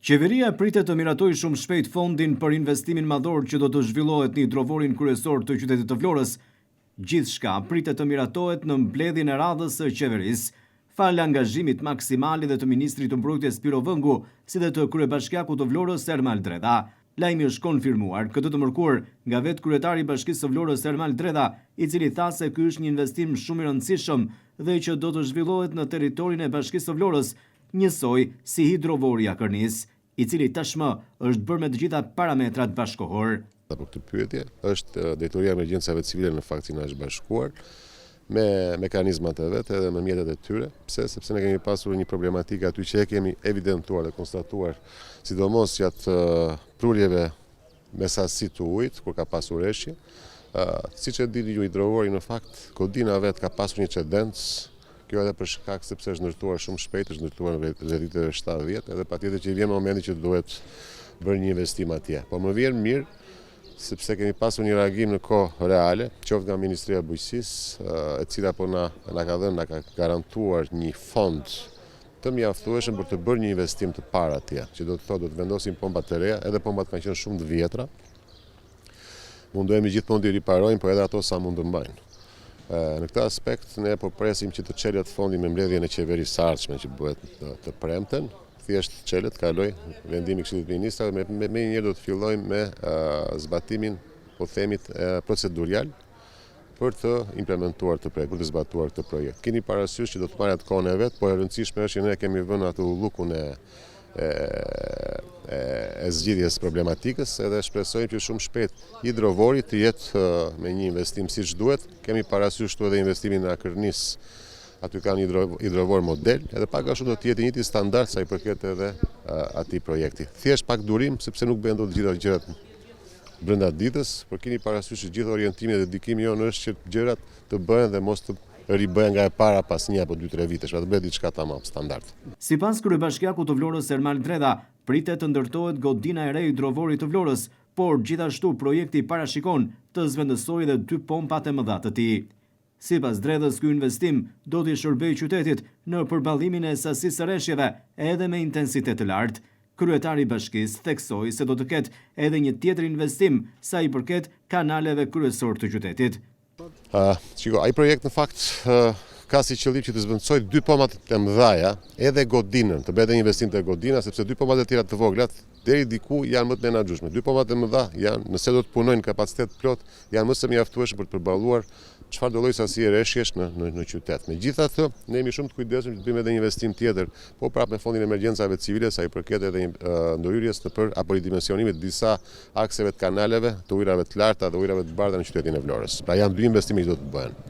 Qeveria pritet të miratoj shumë shpejt fondin për investimin madhor që do të zhvillohet në hidrovorin kryesor të qytetit të Florës. Gjithçka pritet të miratohet në mbledhjen e radhës së qeverisë, falë angazhimit maksimal dhe të ministrit të mbrojtjes Piro Vëngu, si dhe të kryebashkiakut të Vlorës Ermal Dreda. Lajmi është konfirmuar këtë të mërkur nga vetë kryetari i Bashkisë së Vlorës Ermal Dreda, i cili tha se ky është një investim shumë i rëndësishëm dhe që do të zhvillohet në territorin e Bashkisë së Vlorës, njësoj si hidrovori Akërnis, i cili tashmë është bërë me të gjitha parametrat bashkohor. Për këtë pyetje është Drejtoria e Emergjencave Civile në fakt që është bashkuar me mekanizmat e vet edhe me mjetet e tyre, sepse ne kemi pasur një problematikë aty që e kemi evidentuar dhe konstatuar, sidomos gjatë prurjeve me sasi të ujit kur ka pasur reshje. Siç e dini ju, hidrovori në fakt kodina vet ka pasur një çedencë. Kjo edhe për shkak sepse është ndërtuar shumë shpejt, është ndërtuar në viteve 70, edhe patjetër që vjen momenti që duhet bërë një investim atje. Po më vjen mirë sepse kemi pasur një reagim në kohë reale, qoftë nga Ministria e Bujqësisë, e cila po na ka garantuar një fond të mjaftueshëm për të bërë një investim të parë atje, që do të thotë do të vendosim pompa të reja, edhe pompat kanë qenë shumë të vjetra. Mundohemi gjithmonë të riparojmë, por edhe ato sa mund të mbajnë. Në këtë aspekt ne po presim që të çelët fondi me mbledhjen e qeverisë së ardhshme që bëhet të premten, thjesht çelët kaloj vendimi i Këshillit të Ministrave, me njëherë do të fillojmë me zbatimin, po themit procedurial për të implementuar këtë projekt, për të zbatuar këtë projekt. Keni parasysh që do të marrë atë kohën e vet, por e rëndësishme është që ne kemi vënë atë ullukun e zgjidhjes problematikës, edhe shpresojmë që shumë shpejt hidrovori të jetë me një investim siç duhet. Kemi parasysh këtu edhe investimin në Akërnis, aty ka një hidrovor model, edhe pak a shumë do të jetë njëjti standard sa i përket edhe atij projekti. Thjesht pak durim sepse nuk bëhen dot gjitha gjërat brenda ditës, por keni parasysh që gjithë orientimi dhe dedikimi jonë është që gjërat të bëhen dhe mos të ribëhen nga e para pas 1 apo 2-3 vitesh, atë bëhet diçka tamam standard. Sipas kryebashkiakut të Vlorës Ermal Dreda, pritet të ndërtohet godina e re hidrovorit të Vlorës, por gjithashtu projekti parashikon të zvendësojë edhe 2 pompat e mëdha të tij. Sipas Dredës, ky investim do t'i shërbejë qytetit në përballimin e sasisë së reshjeve edhe me intensitet të lartë. Kryetari i bashkisë theksoi se do të ketë edhe një tjetër investim sa i përket kanaleve kryesor të qytetit. Ai projekt në fakt ka si qëllim që të zvendësojë 2 pompat të mëdha, edhe godinën, të bëhet një investim te godina, sepse 2 pompat e tjera të vogla deri diku janë më të menaxhueshme. 2 pompat e mëdha janë, nëse do të punojnë kapacitet plot, janë më së mjaftueshëm për të përballuar çfarë do lloj sasi reshjesh në qytet. Megjithatë, ne jemi shumë të kujdesshëm që të bëjmë edhe një investim tjetër, po prapë me fondin e emergjencave civile, sa i përket edhe ndërhyrjes apo ridimensionimit të disa akseve të kanaleve, të ujrave të larta dhe ujrave të bardha në qytetin e Vlorës. Pra janë 2 investime që do të bëhen.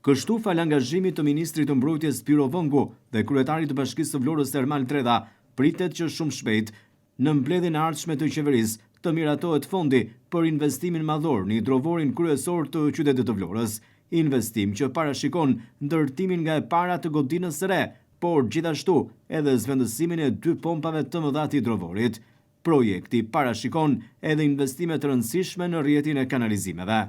Kështu fal angazhimit të ministrit të mbrojtjes Piro Vëngu dhe kryetarit të Bashkisë së Vlorës Ermal Dreda, pritet që shumë shpejt në mbledhjen e ardhshme të qeverisë të miratohet fondi për investimin madhor në hidrovorin kryesor të qytetit të Vlorës, investim që parashikon ndërtimin nga e para të godinës së re, por gjithashtu edhe zvendësimin e 2 pompave të mëdha të hidrovorit. Projekti parashikon edhe investime të rëndësishme në rrjetin e kanalizimeve.